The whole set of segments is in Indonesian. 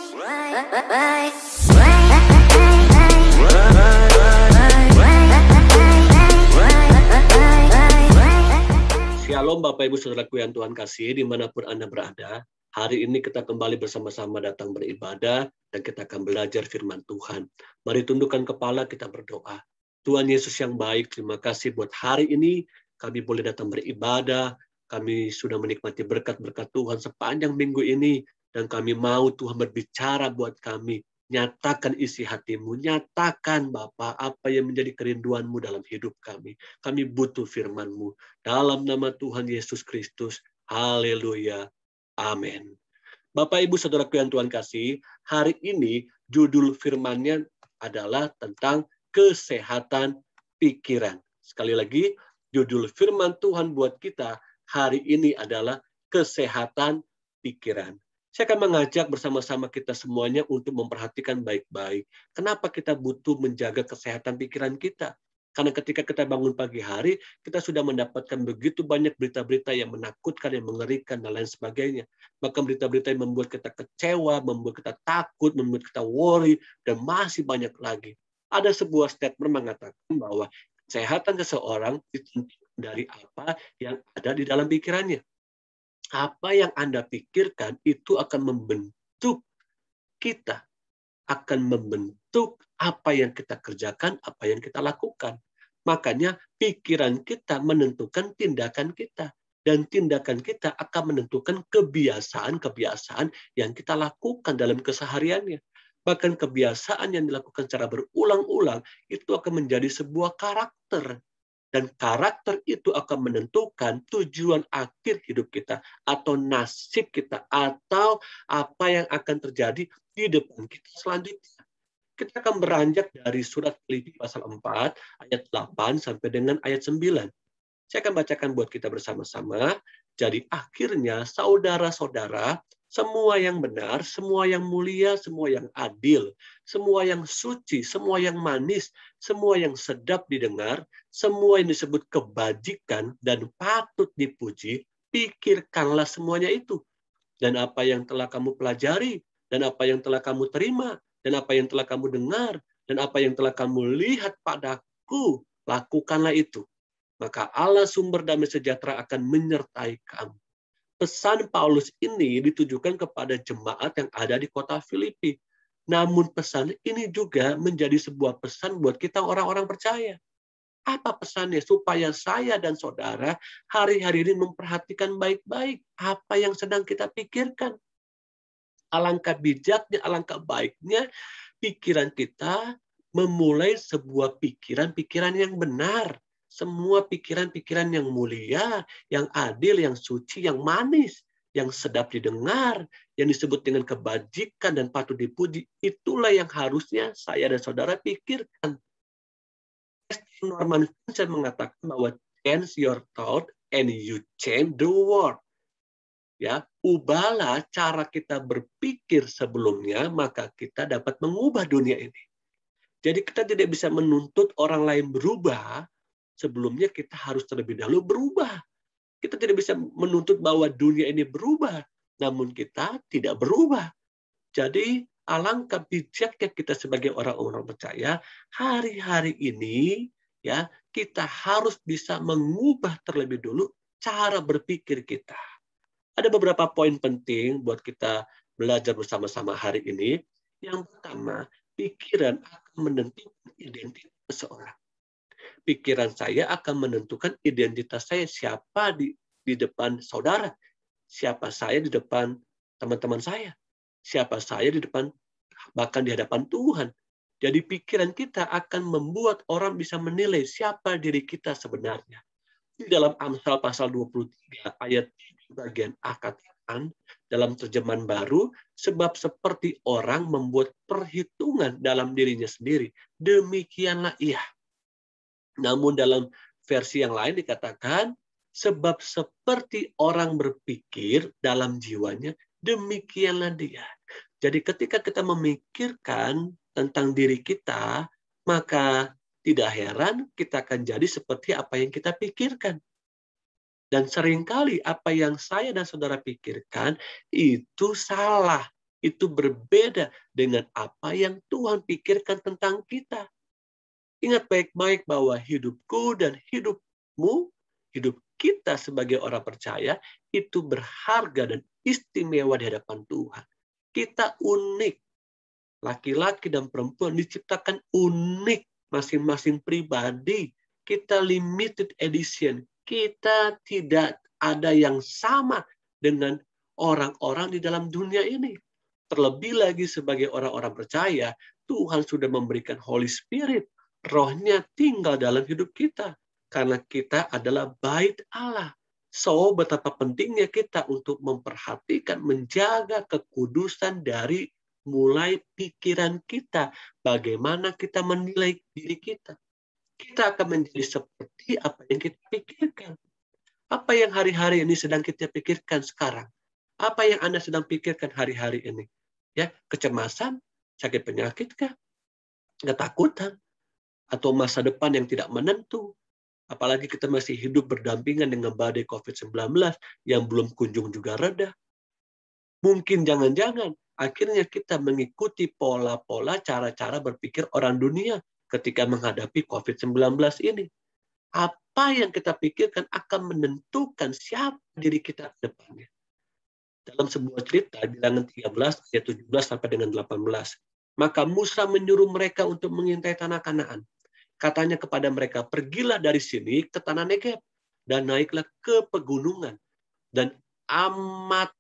Shalom Bapak Ibu Saudaraku yang Tuhan kasih, dimanapun Anda berada. Hari ini kita kembali bersama-sama datang beribadah dan kita akan belajar firman Tuhan. Mari tundukkan kepala, kita berdoa. Tuhan Yesus yang baik, terima kasih buat hari ini kami boleh datang beribadah. Kami sudah menikmati berkat-berkat Tuhan sepanjang minggu ini dan kami mau Tuhan berbicara buat kami. Nyatakan isi hatimu, nyatakan Bapa apa yang menjadi kerinduanmu dalam hidup kami. Kami butuh firman-Mu. Dalam nama Tuhan Yesus Kristus, haleluya, amin. Bapak, Ibu, Saudaraku yang Tuhan kasih, hari ini judul firman-Nya adalah tentang kesehatan pikiran. Sekali lagi, judul firman Tuhan buat kita hari ini adalah kesehatan pikiran. Saya akan mengajak bersama-sama kita semuanya untuk memperhatikan baik-baik. Kenapa kita butuh menjaga kesehatan pikiran kita? Karena ketika kita bangun pagi hari, kita sudah mendapatkan begitu banyak berita-berita yang menakutkan, yang mengerikan, dan lain sebagainya. Bahkan berita-berita yang membuat kita kecewa, membuat kita takut, membuat kita worry, dan masih banyak lagi. Ada sebuah statement mengatakan bahwa kesehatan seseorang ditentukan dari apa yang ada di dalam pikirannya. Apa yang Anda pikirkan itu akan membentuk kita, akan membentuk apa yang kita kerjakan, apa yang kita lakukan. Makanya pikiran kita menentukan tindakan kita. Dan tindakan kita akan menentukan kebiasaan-kebiasaan yang kita lakukan dalam kesehariannya. Bahkan kebiasaan yang dilakukan secara berulang-ulang itu akan menjadi sebuah karakter. Dan karakter itu akan menentukan tujuan akhir hidup kita, atau nasib kita, atau apa yang akan terjadi di depan kita selanjutnya. Kita akan beranjak dari surat Filipi pasal 4, ayat 8 sampai dengan ayat 9. Saya akan bacakan buat kita bersama-sama. Jadi akhirnya saudara-saudara, semua yang benar, semua yang mulia, semua yang adil, semua yang suci, semua yang manis, semua yang sedap didengar, semua yang disebut kebajikan dan patut dipuji, pikirkanlah semuanya itu. Dan apa yang telah kamu pelajari, dan apa yang telah kamu terima, dan apa yang telah kamu dengar, dan apa yang telah kamu lihat padaku, lakukanlah itu. Maka Allah sumber damai sejahtera akan menyertai kamu. Pesan Paulus ini ditujukan kepada jemaat yang ada di kota Filipi. Namun pesan ini juga menjadi sebuah pesan buat kita orang-orang percaya. Apa pesannya? Supaya saya dan saudara hari-hari ini memperhatikan baik-baik apa yang sedang kita pikirkan. Alangkah bijaknya, alangkah baiknya pikiran kita memulai sebuah pikiran-pikiran yang benar. Semua pikiran-pikiran yang mulia, yang adil, yang suci, yang manis, yang sedap didengar, yang disebut dengan kebajikan dan patut dipuji, itulah yang harusnya saya dan saudara pikirkan. Norman Vincent mengatakan bahwa change your thought and you change the world. Ya, ubahlah cara kita berpikir sebelumnya, maka kita dapat mengubah dunia ini. Jadi kita tidak bisa menuntut orang lain berubah, sebelumnya kita harus terlebih dahulu berubah. Kita tidak bisa menuntut bahwa dunia ini berubah, namun kita tidak berubah. Jadi alangkah bijaknya kita sebagai orang-orang percaya, hari-hari ini ya kita harus bisa mengubah terlebih dulu cara berpikir kita. Ada beberapa poin penting buat kita belajar bersama-sama hari ini. Yang pertama, pikiran akan menentukan identitas seseorang. Pikiran saya akan menentukan identitas saya, siapa di depan saudara, siapa saya di depan teman-teman saya, siapa saya di depan, bahkan di hadapan Tuhan. Jadi pikiran kita akan membuat orang bisa menilai siapa diri kita sebenarnya. Di dalam Amsal pasal 23 ayat 3 bagian A katakan dalam terjemahan baru, sebab seperti orang membuat perhitungan dalam dirinya sendiri, demikianlah ia. Namun dalam versi yang lain dikatakan, sebab seperti orang berpikir dalam jiwanya, demikianlah dia. Jadi ketika kita memikirkan tentang diri kita, maka tidak heran kita akan jadi seperti apa yang kita pikirkan. Dan seringkali apa yang saya dan saudara pikirkan itu salah. itu berbeda dengan apa yang Tuhan pikirkan tentang kita. Ingat baik-baik bahwa hidupku dan hidupmu, hidup kita sebagai orang percaya, itu berharga dan istimewa di hadapan Tuhan. Kita unik. Laki-laki dan perempuan diciptakan unik. Masing-masing pribadi. Kita limited edition. Kita tidak ada yang sama dengan orang-orang di dalam dunia ini. Terlebih lagi sebagai orang-orang percaya, Tuhan sudah memberikan Holy Spirit. Rohnya tinggal dalam hidup kita. Karena kita adalah bait Allah. So, betapa pentingnya kita untuk memperhatikan, menjaga kekudusan dari mulai pikiran kita. Bagaimana kita menilai diri kita. Kita akan menjadi seperti apa yang kita pikirkan. Apa yang hari-hari ini sedang kita pikirkan sekarang? Apa yang Anda sedang pikirkan hari-hari ini? Ya, kecemasan, sakit penyakit kah? Ketakutan, atau masa depan yang tidak menentu? Apalagi kita masih hidup berdampingan dengan badai COVID-19 yang belum kunjung juga reda. Mungkin jangan-jangan akhirnya kita mengikuti pola-pola cara-cara berpikir orang dunia ketika menghadapi COVID-19 ini. Apa yang kita pikirkan akan menentukan siapa diri kita ke depannya. Dalam sebuah cerita, Bilangan 13 ayat 17 sampai dengan 18. Maka Musa menyuruh mereka untuk mengintai tanah Kanaan. Katanya kepada mereka, pergilah dari sini ke tanah Negeb dan naiklah ke pegunungan dan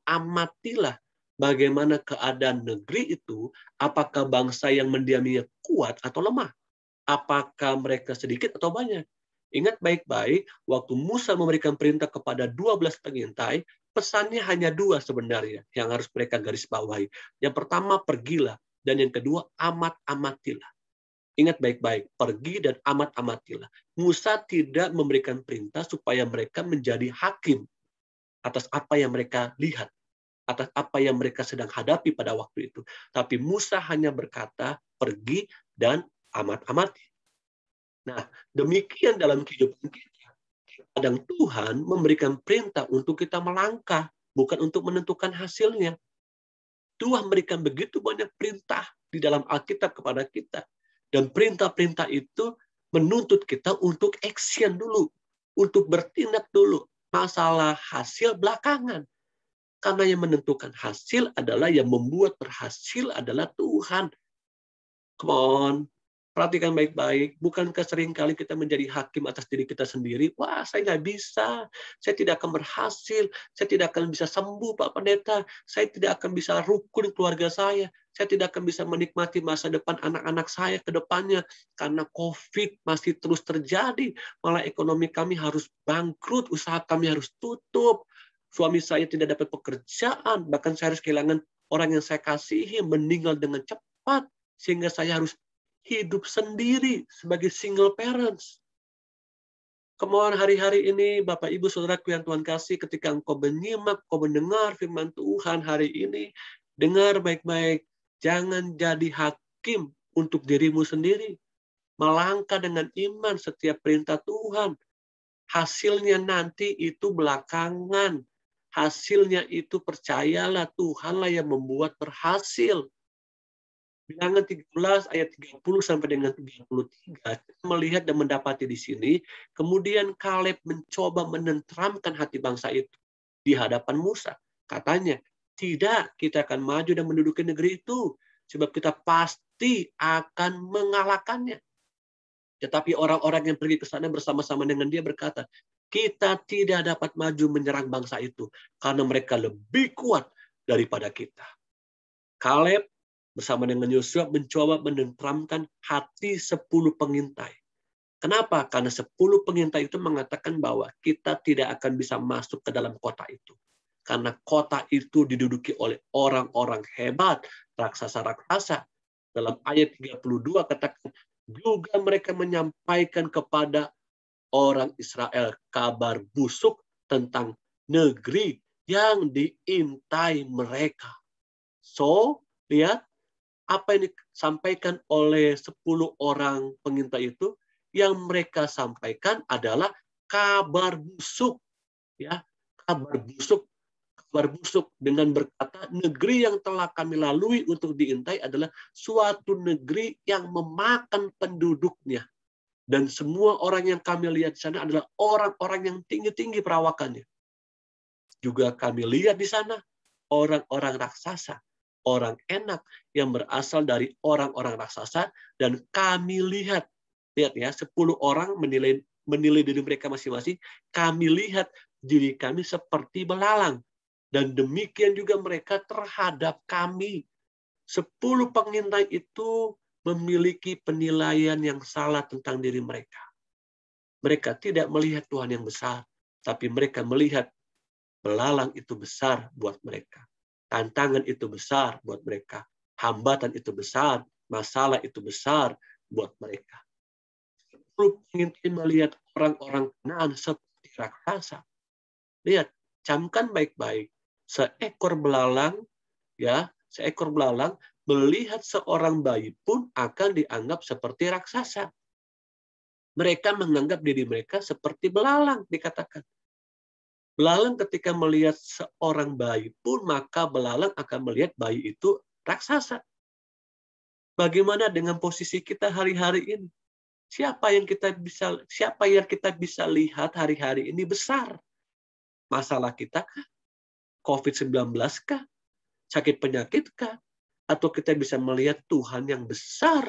amatilah bagaimana keadaan negeri itu, apakah bangsa yang mendiaminya kuat atau lemah, apakah mereka sedikit atau banyak. Ingat baik-baik, waktu Musa memberikan perintah kepada 12 pengintai, pesannya hanya 2 sebenarnya yang harus mereka garis bawahi. Yang pertama, pergilah. Dan yang kedua, amat-amatilah. Ingat baik-baik, pergi dan amat-amatilah. Musa tidak memberikan perintah supaya mereka menjadi hakim atas apa yang mereka lihat, atas apa yang mereka sedang hadapi pada waktu itu. Tapi Musa hanya berkata, pergi dan amat-amati. Nah, demikian dalam kehidupan kita. Kadang Tuhan memberikan perintah untuk kita melangkah, bukan untuk menentukan hasilnya. Tuhan memberikan begitu banyak perintah di dalam Alkitab kepada kita. Dan perintah-perintah itu menuntut kita untuk action dulu. Untuk bertindak dulu. Masalah hasil belakangan. Karena yang menentukan hasil adalah, yang membuat berhasil adalah Tuhan. Come on. Perhatikan baik-baik. Bukankah seringkali kita menjadi hakim atas diri kita sendiri? Wah, saya nggak bisa. Saya tidak akan berhasil. Saya tidak akan bisa sembuh, Pak Pendeta. Saya tidak akan bisa rukun keluarga saya. Saya tidak akan bisa menikmati masa depan anak-anak saya ke depannya. Karena COVID masih terus terjadi. Malah ekonomi kami harus bangkrut. Usaha kami harus tutup. Suami saya tidak dapat pekerjaan. Bahkan saya harus kehilangan orang yang saya kasihi meninggal dengan cepat. Sehingga saya harus hidup sendiri sebagai single parents. Kemudian hari-hari ini, Bapak, Ibu, Saudaraku yang Tuhan kasih, ketika engkau menyimak, engkau mendengar firman Tuhan hari ini, dengar baik-baik, jangan jadi hakim untuk dirimu sendiri. Melangkah dengan iman setiap perintah Tuhan. Hasilnya nanti itu belakangan. Hasilnya itu percayalah, Tuhanlah yang membuat berhasil. Bilangan 13 ayat 30 sampai dengan 33, kita melihat dan mendapati di sini, kemudian Kaleb mencoba menenteramkan hati bangsa itu di hadapan Musa. Katanya, tidak, kita akan maju dan menduduki negeri itu, sebab kita pasti akan mengalahkannya. Tetapi orang-orang yang pergi ke sana bersama-sama dengan dia berkata, kita tidak dapat maju menyerang bangsa itu, karena mereka lebih kuat daripada kita. Kaleb bersama dengan Yosua mencoba menenteramkan hati 10 pengintai. Kenapa? Karena 10 pengintai itu mengatakan bahwa kita tidak akan bisa masuk ke dalam kota itu. Karena kota itu diduduki oleh orang-orang hebat, raksasa-raksasa. Dalam ayat 32 katakan, juga mereka menyampaikan kepada orang Israel kabar busuk tentang negeri yang diintai mereka. So, lihat, apa yang disampaikan oleh 10 orang pengintai itu, yang mereka sampaikan adalah kabar busuk, ya, kabar busuk kabar busuk dengan berkata, negeri yang telah kami lalui untuk diintai adalah suatu negeri yang memakan penduduknya. Dan semua orang yang kami lihat di sana adalah orang-orang yang tinggi-tinggi perawakannya. Juga kami lihat di sana orang-orang raksasa, orang enak yang berasal dari orang-orang raksasa, dan kami lihat ya, 10 orang menilai diri mereka masing-masing, kami lihat diri kami seperti belalang. Dan demikian juga mereka terhadap kami. 10 pengintai itu memiliki penilaian yang salah tentang diri mereka. Mereka tidak melihat Tuhan yang besar, tapi mereka melihat belalang itu besar buat mereka. Tantangan itu besar buat mereka. Hambatan itu besar, masalah itu besar buat mereka. 10 pengintai melihat orang-orang Kanaan seperti raksasa. Lihat, camkan baik-baik. Seekor belalang melihat seorang bayi pun akan dianggap seperti raksasa. Mereka menganggap diri mereka seperti belalang, dikatakan. Belalang ketika melihat seorang bayi pun, maka belalang akan melihat bayi itu raksasa. Bagaimana dengan posisi kita hari-hari ini? Siapa yang kita bisa lihat hari-hari ini besar? Masalah kita kah? COVID-19 kah? Sakit penyakit kah? Atau kita bisa melihat Tuhan yang besar?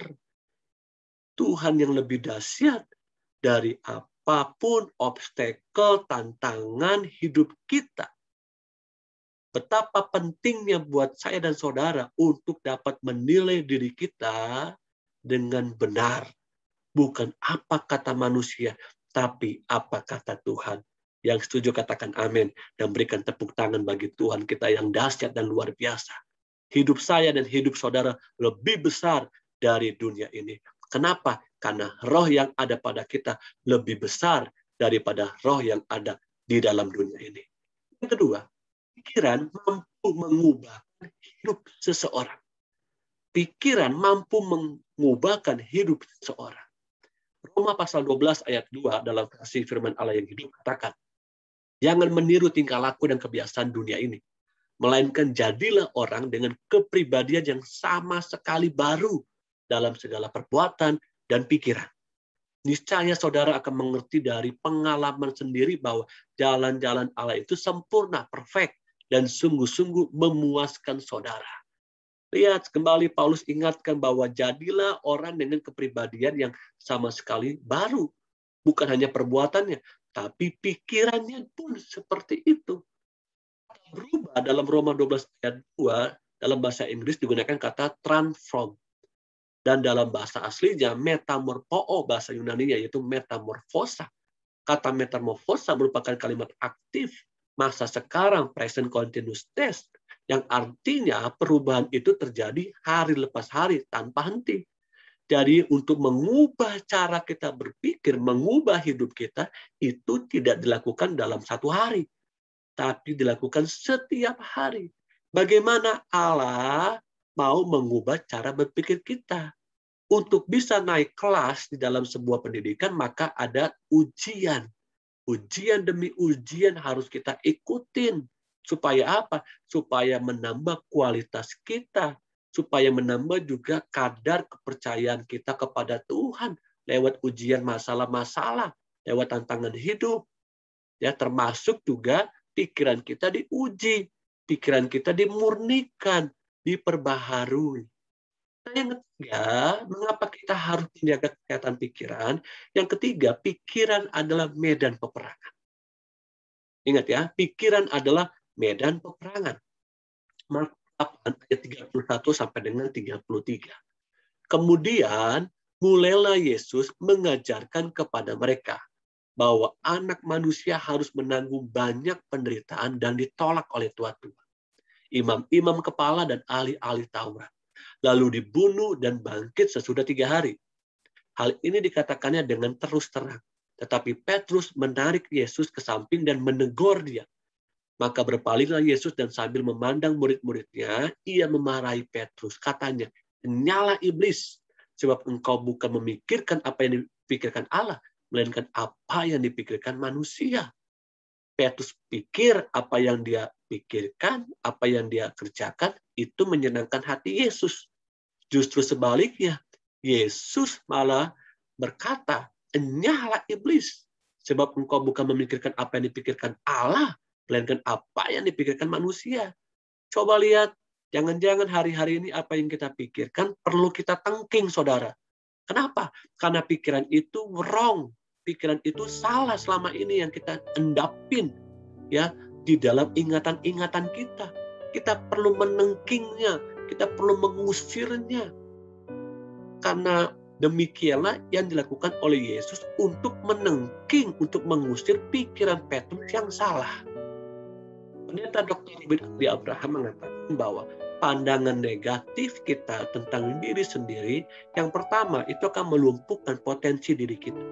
Tuhan yang lebih dahsyat dari apapun obstacle, tantangan hidup kita. Betapa pentingnya buat saya dan saudara untuk dapat menilai diri kita dengan benar. Bukan apa kata manusia, tapi apa kata Tuhan. Yang setuju katakan amin dan berikan tepuk tangan bagi Tuhan kita yang dahsyat dan luar biasa. Hidup saya dan hidup saudara lebih besar dari dunia ini. Kenapa? Karena roh yang ada pada kita lebih besar daripada roh yang ada di dalam dunia ini. Yang kedua, pikiran mampu mengubahkan hidup seseorang. Pikiran mampu mengubahkan hidup seseorang. Roma pasal 12 ayat 2 dalam versi firman Allah yang hidup katakan, jangan meniru tingkah laku dan kebiasaan dunia ini, melainkan jadilah orang dengan kepribadian yang sama sekali baru dalam segala perbuatan dan pikiran. Niscaya saudara akan mengerti dari pengalaman sendiri bahwa jalan-jalan Allah itu sempurna, perfect, dan sungguh-sungguh memuaskan saudara. Lihat, kembali Paulus ingatkan bahwa jadilah orang dengan kepribadian yang sama sekali baru. Bukan hanya perbuatannya, tapi pikirannya pun seperti itu. Berubah dalam Roma 12 ayat 2, dalam bahasa Inggris digunakan kata transform. Dan dalam bahasa aslinya metamorphoo, bahasa Yunani yaitu metamorfosa. Kata metamorfosa merupakan kalimat aktif masa sekarang, present continuous tense, yang artinya perubahan itu terjadi hari lepas hari tanpa henti. Jadi untuk mengubah cara kita berpikir, mengubah hidup kita, itu tidak dilakukan dalam satu hari, tapi dilakukan setiap hari. Bagaimana Allah mau mengubah cara berpikir kita? Untuk bisa naik kelas di dalam sebuah pendidikan, maka ada ujian. Ujian demi ujian harus kita ikutin. Supaya apa? Supaya menambah kualitas kita. Supaya menambah juga kadar kepercayaan kita kepada Tuhan. Lewat ujian masalah-masalah. Lewat tantangan hidup. Ya, termasuk juga pikiran kita diuji. Pikiran kita dimurnikan. Diperbaharui. Yang ketiga, mengapa kita harus menjaga kesehatan pikiran? Yang ketiga, pikiran adalah medan peperangan. Ingat ya, pikiran adalah medan peperangan. Markus 8 ayat 31 sampai dengan 33. Kemudian, mulailah Yesus mengajarkan kepada mereka bahwa anak manusia harus menanggung banyak penderitaan dan ditolak oleh tua-tua, imam-imam kepala dan ahli-ahli Taurat, lalu dibunuh dan bangkit sesudah 3 hari. Hal ini dikatakannya dengan terus terang. Tetapi Petrus menarik Yesus ke samping dan menegur dia. Maka berpalinglah Yesus dan sambil memandang murid-muridnya, ia memarahi Petrus. Katanya, nyala iblis, sebab engkau bukan memikirkan apa yang dipikirkan Allah, melainkan apa yang dipikirkan manusia. Petrus pikir apa yang dia pikirkan, apa yang dia kerjakan, itu menyenangkan hati Yesus. Justru sebaliknya, Yesus malah berkata, "Enyahlah iblis, sebab engkau bukan memikirkan apa yang dipikirkan Allah, melainkan apa yang dipikirkan manusia." Coba lihat, jangan-jangan hari-hari ini apa yang kita pikirkan perlu kita tengking, saudara. Kenapa? Karena pikiran itu wrong. Pikiran itu salah selama ini yang kita endapin ya di dalam ingatan-ingatan kita. Kita perlu menengkingnya, kita perlu mengusirnya. Karena demikianlah yang dilakukan oleh Yesus untuk menengking, untuk mengusir pikiran Petrus yang salah. Pendeta Dr. Robin Ali Abraham mengatakan bahwa pandangan negatif kita tentang diri sendiri, yang pertama itu akan melumpuhkan potensi diri kita.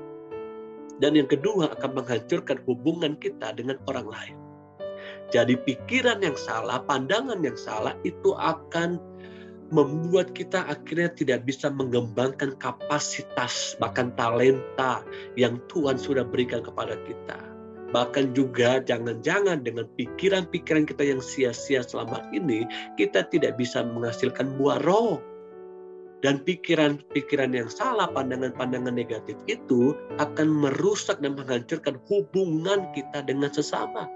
Dan yang kedua akan menghancurkan hubungan kita dengan orang lain. Jadi pikiran yang salah, pandangan yang salah itu akan membuat kita akhirnya tidak bisa mengembangkan kapasitas, bahkan talenta yang Tuhan sudah berikan kepada kita. Bahkan juga jangan-jangan dengan pikiran-pikiran kita yang sia-sia selama ini, kita tidak bisa menghasilkan buah roh. Dan pikiran-pikiran yang salah, pandangan-pandangan negatif itu akan merusak dan menghancurkan hubungan kita dengan sesama.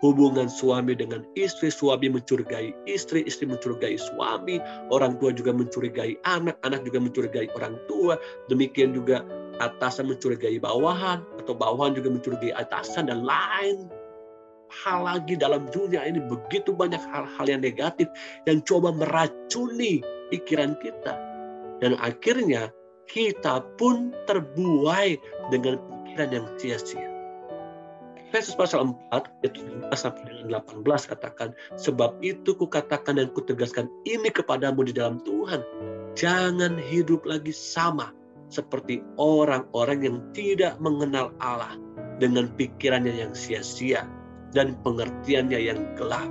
Hubungan suami dengan istri, suami mencurigai istri, istri mencurigai suami, orang tua juga mencurigai anak, anak juga mencurigai orang tua, demikian juga atasan mencurigai bawahan, atau bawahan juga mencurigai atasan, dan lain hal lagi dalam dunia ini. Begitu banyak hal-hal yang negatif yang coba meracuni pikiran kita. Dan akhirnya kita pun terbuai dengan pikiran yang sia-sia. Efesus pasal 4, ayat 17 sampai dengan 18 katakan, "Sebab itu kukatakan dan kutegaskan ini kepadamu di dalam Tuhan, jangan hidup lagi sama seperti orang-orang yang tidak mengenal Allah dengan pikirannya yang sia-sia dan pengertiannya yang gelap,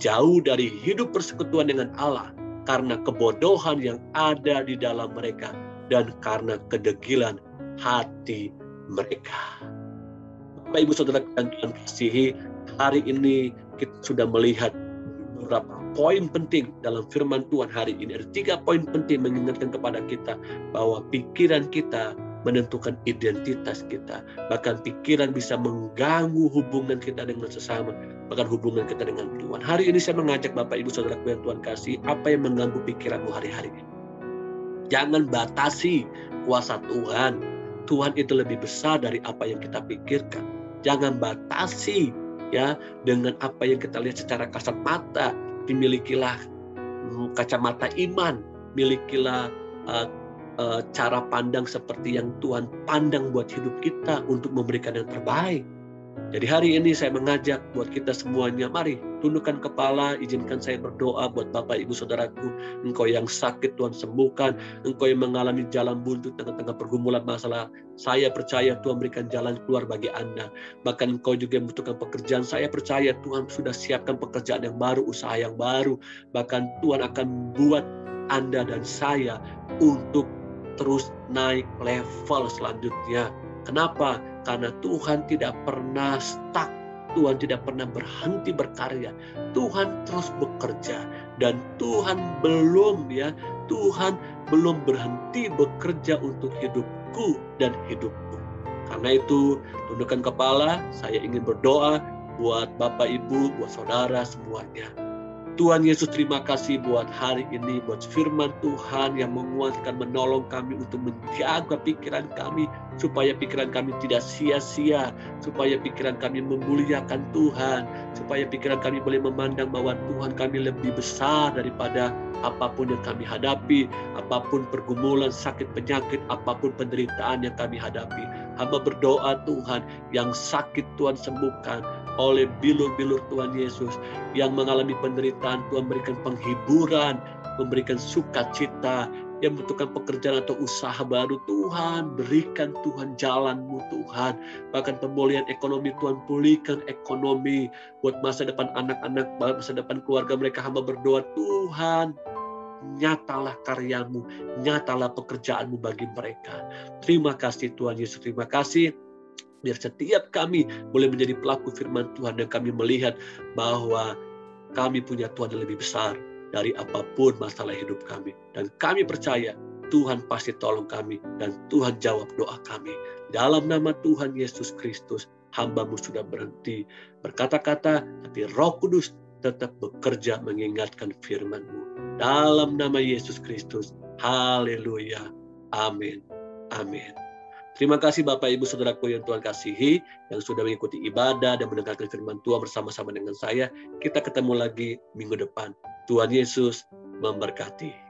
jauh dari hidup persekutuan dengan Allah karena kebodohan yang ada di dalam mereka dan karena kedegilan hati mereka." Bapak, Ibu, Saudara yang Tuhan kasihi, hari ini kita sudah melihat beberapa poin penting dalam firman Tuhan hari ini. Ada 3 poin penting mengingatkan kepada kita bahwa pikiran kita menentukan identitas kita. Bahkan pikiran bisa mengganggu hubungan kita dengan sesama, bahkan hubungan kita dengan Tuhan. Hari ini saya mengajak Bapak, Ibu, Saudaraku yang Tuhan kasih, apa yang mengganggu pikiranmu hari-hari ini? Jangan batasi kuasa Tuhan. Tuhan itu lebih besar dari apa yang kita pikirkan. Jangan batasi ya dengan apa yang kita lihat secara kasat mata. Dimilikilah kacamata iman, milikilah cara pandang seperti yang Tuhan pandang buat hidup kita untuk memberikan yang terbaik. Jadi hari ini saya mengajak buat kita semuanya, mari tundukkan kepala, izinkan saya berdoa buat Bapak, Ibu, Saudaraku. Engkau yang sakit Tuhan sembuhkan, engkau yang mengalami jalan buntu tengah-tengah pergumulan masalah, saya percaya Tuhan berikan jalan keluar bagi Anda. Bahkan engkau juga membutuhkan pekerjaan, saya percaya Tuhan sudah siapkan pekerjaan yang baru, usaha yang baru. Bahkan Tuhan akan buat Anda dan saya untuk terus naik level selanjutnya. Kenapa? Karena Tuhan tidak pernah stuck. Tuhan tidak pernah berhenti berkarya. Tuhan terus bekerja. Dan Tuhan belum berhenti bekerja untuk hidupku dan hidupmu. Karena itu, tundukkan kepala. Saya ingin berdoa buat Bapak, Ibu, buat saudara semuanya. Tuhan Yesus, terima kasih buat hari ini, buat firman Tuhan yang menguatkan, menolong kami untuk menjaga pikiran kami, supaya pikiran kami tidak sia-sia, supaya pikiran kami memuliakan Tuhan, supaya pikiran kami boleh memandang bahwa Tuhan kami lebih besar daripada apapun yang kami hadapi, apapun pergumulan, sakit, penyakit, apapun penderitaan yang kami hadapi. Hamba berdoa Tuhan, yang sakit Tuhan sembuhkan oleh bilur-bilur Tuhan Yesus, yang mengalami penderitaan Tuhan berikan penghiburan, memberikan sukacita, yang membutuhkan pekerjaan atau usaha baru, Tuhan berikan Tuhan jalan-Mu Tuhan. Bahkan pemulihan ekonomi Tuhan, pulihkan ekonomi buat masa depan anak-anak, masa depan keluarga mereka. Hamba berdoa Tuhan, nyatalah karya-Mu, nyatalah pekerjaan-Mu bagi mereka. Terima kasih Tuhan Yesus, terima kasih. Biar setiap kami boleh menjadi pelaku firman Tuhan, dan kami melihat bahwa kami punya Tuhan yang lebih besar dari apapun masalah hidup kami. Dan kami percaya Tuhan pasti tolong kami dan Tuhan jawab doa kami. Dalam nama Tuhan Yesus Kristus, hamba-Mu sudah berhenti berkata-kata, tapi Roh Kudus tetap bekerja mengingatkan firman-Mu. Dalam nama Yesus Kristus, haleluya, amin, amin. Terima kasih Bapak Ibu Saudaraku yang Tuhan kasihi, yang sudah mengikuti ibadah dan mendengarkan firman Tuhan bersama-sama dengan saya. Kita ketemu lagi minggu depan. Tuhan Yesus memberkati.